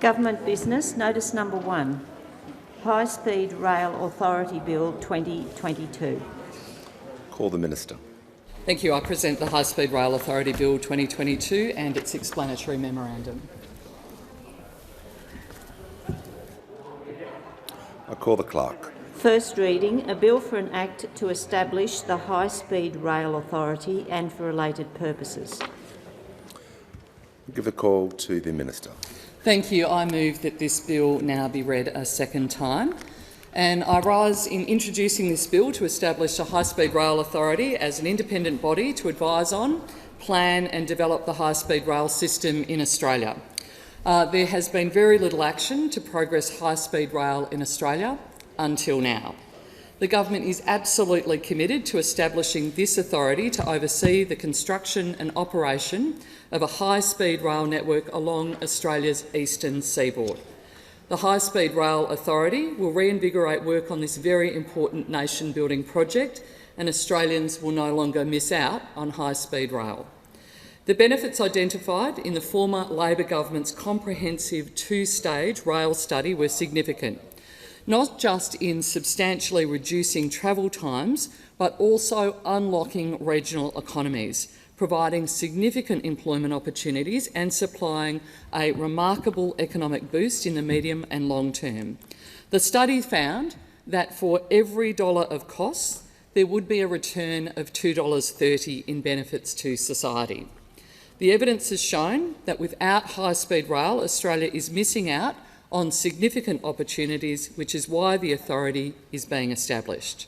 Government business. Notice number 1. High Speed Rail Authority Bill 2022. Call the Minister. Thank you. I present the High Speed Rail Authority Bill 2022 and its explanatory memorandum. I call the Clerk. First reading, a bill for an act to establish the High Speed Rail Authority and for related purposes. I'll give a call to the Minister. Thank you. I move that this bill now be read a second time. And I rise in introducing this bill to establish a High Speed Rail Authority as an independent body to advise on, plan and develop the high speed rail system in Australia. There has been very little action to progress high speed rail in Australia until now. The government is absolutely committed to establishing this authority to oversee the construction and operation of a high-speed rail network along Australia's eastern seaboard. The High Speed Rail Authority will reinvigorate work on this very important nation-building project, and Australians will no longer miss out on high-speed rail. The benefits identified in the former Labor government's comprehensive two-stage rail study were significant, not just in substantially reducing travel times, but also unlocking regional economies, providing significant employment opportunities and supplying a remarkable economic boost in the medium and long term. The study found that for every dollar of costs, there would be a return of $2.30 in benefits to society. The evidence has shown that without high-speed rail, Australia is missing out on significant opportunities, which is why the authority is being established.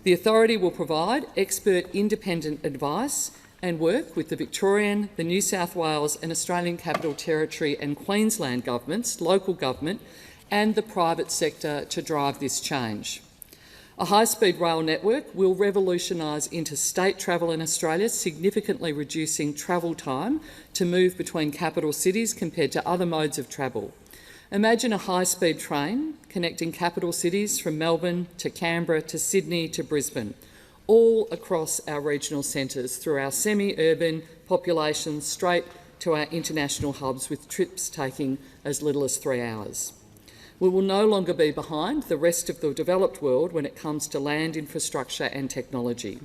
The authority will provide expert independent advice and work with the Victorian, the New South Wales and Australian Capital Territory and Queensland governments, local government and the private sector to drive this change. A high-speed rail network will revolutionise interstate travel in Australia, significantly reducing travel time to move between capital cities compared to other modes of travel. Imagine a high-speed train connecting capital cities from Melbourne to Canberra to Sydney to Brisbane, all across our regional centres through our semi-urban populations straight to our international hubs, with trips taking as little as 3 hours. We will no longer be behind the rest of the developed world when it comes to land infrastructure and technology.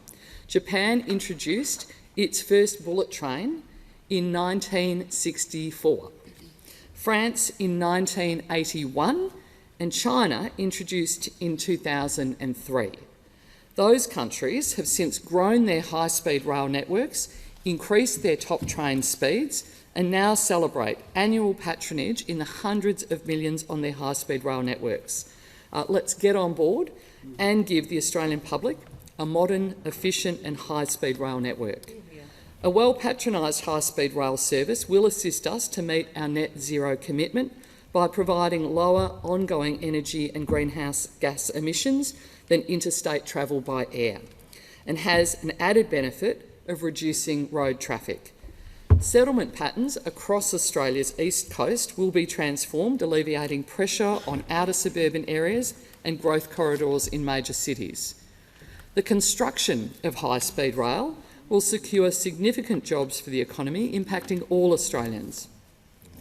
Japan introduced its first bullet train in 1964. France in 1981 and China introduced in 2003. Those countries have since grown their high-speed rail networks, increased their top train speeds and now celebrate annual patronage in the hundreds of millions on their high-speed rail networks. Let's get on board and give the Australian public a modern, efficient and high-speed rail network. A well-patronised high-speed rail service will assist us to meet our net zero commitment by providing lower ongoing energy and greenhouse gas emissions than interstate travel by air, and has an added benefit of reducing road traffic. Settlement patterns across Australia's east coast will be transformed, alleviating pressure on outer suburban areas and growth corridors in major cities. The construction of high-speed rail will secure significant jobs for the economy, impacting all Australians.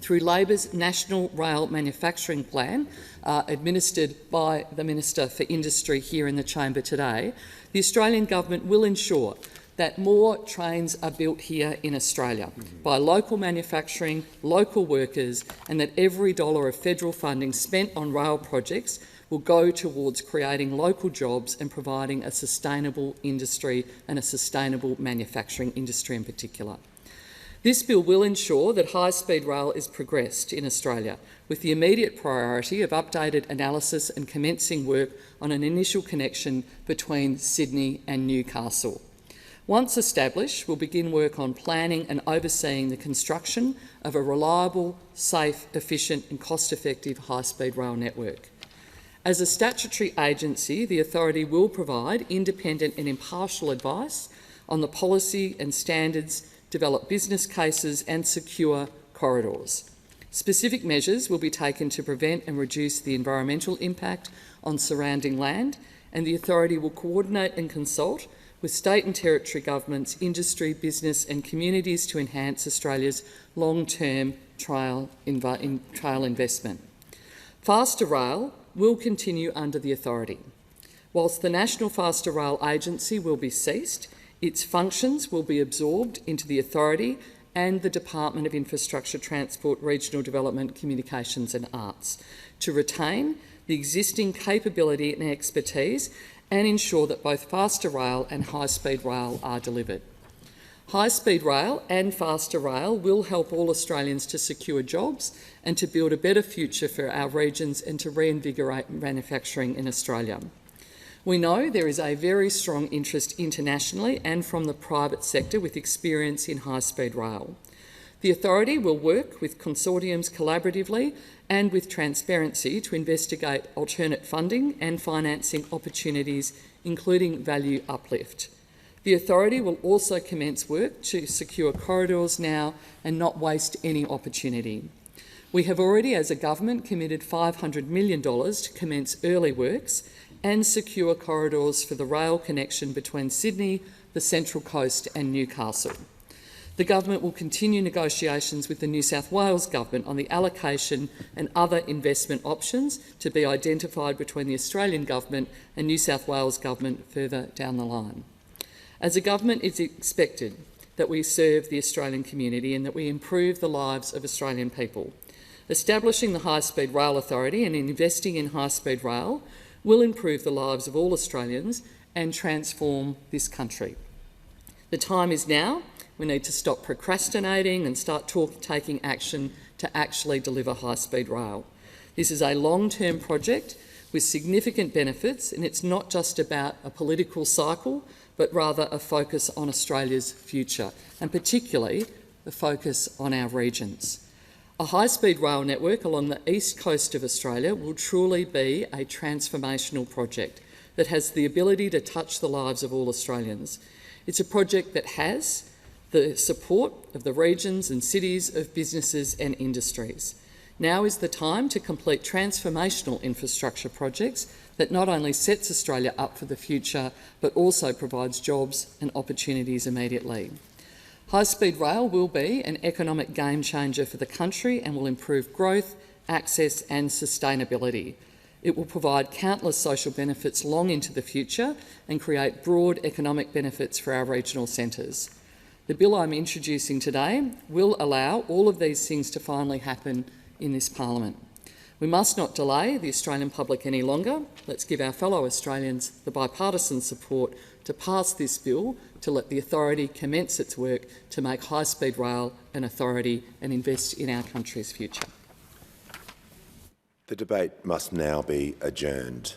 Through Labor's National Rail Manufacturing Plan, administered by the Minister for Industry here in the chamber today, the Australian government will ensure that more trains are built here in Australia by local manufacturing, local workers, and that every dollar of federal funding spent on rail projects will go towards creating local jobs and providing a sustainable industry and a sustainable manufacturing industry in particular. This bill will ensure that high-speed rail is progressed in Australia, with the immediate priority of updated analysis and commencing work on an initial connection between Sydney and Newcastle. Once established, we'll begin work on planning and overseeing the construction of a reliable, safe, efficient and cost-effective high-speed rail network. As a statutory agency, the authority will provide independent and impartial advice on the policy and standards, develop business cases and secure corridors. Specific measures will be taken to prevent and reduce the environmental impact on surrounding land, and the authority will coordinate and consult with state and territory governments, industry, business and communities to enhance Australia's long-term trail investment. Faster Rail will continue under the authority. Whilst the National Faster Rail Agency will be ceased, its functions will be absorbed into the authority and the Department of Infrastructure, Transport, Regional Development, Communications and Arts to retain the existing capability and expertise and ensure that both Faster Rail and High Speed Rail are delivered. High Speed Rail and Faster Rail will help all Australians to secure jobs and to build a better future for our regions and to reinvigorate manufacturing in Australia. We know there is a very strong interest internationally and from the private sector with experience in high-speed rail. The authority will work with consortiums collaboratively and with transparency to investigate alternate funding and financing opportunities, including value uplift. The authority will also commence work to secure corridors now and not waste any opportunity. We have already, as a government, committed $500 million to commence early works and secure corridors for the rail connection between Sydney, the Central Coast and Newcastle. The government will continue negotiations with the New South Wales Government on the allocation and other investment options to be identified between the Australian Government and New South Wales Government further down the line. As a government, it's expected that we serve the Australian community and that we improve the lives of Australian people. Establishing the High Speed Rail Authority and investing in high-speed rail will improve the lives of all Australians and transform this country. The time is now. We need to stop procrastinating and start taking action to actually deliver high-speed rail. This is a long-term project with significant benefits, and it's not just about a political cycle, but rather a focus on Australia's future, and particularly the focus on our regions. A high-speed rail network along the east coast of Australia will truly be a transformational project that has the ability to touch the lives of all Australians. It's a project that has the support of the regions and cities, of businesses and industries. Now is the time to complete transformational infrastructure projects that not only sets Australia up for the future, but also provides jobs and opportunities immediately. High-speed rail will be an economic game changer for the country and will improve growth, access and sustainability. It will provide countless social benefits long into the future and create broad economic benefits for our regional centres. The bill I'm introducing today will allow all of these things to finally happen in this parliament. We must not delay the Australian public any longer. Let's give our fellow Australians the bipartisan support to pass this bill to let the authority commence its work to make high-speed rail an authority and invest in our country's future. The debate must now be adjourned.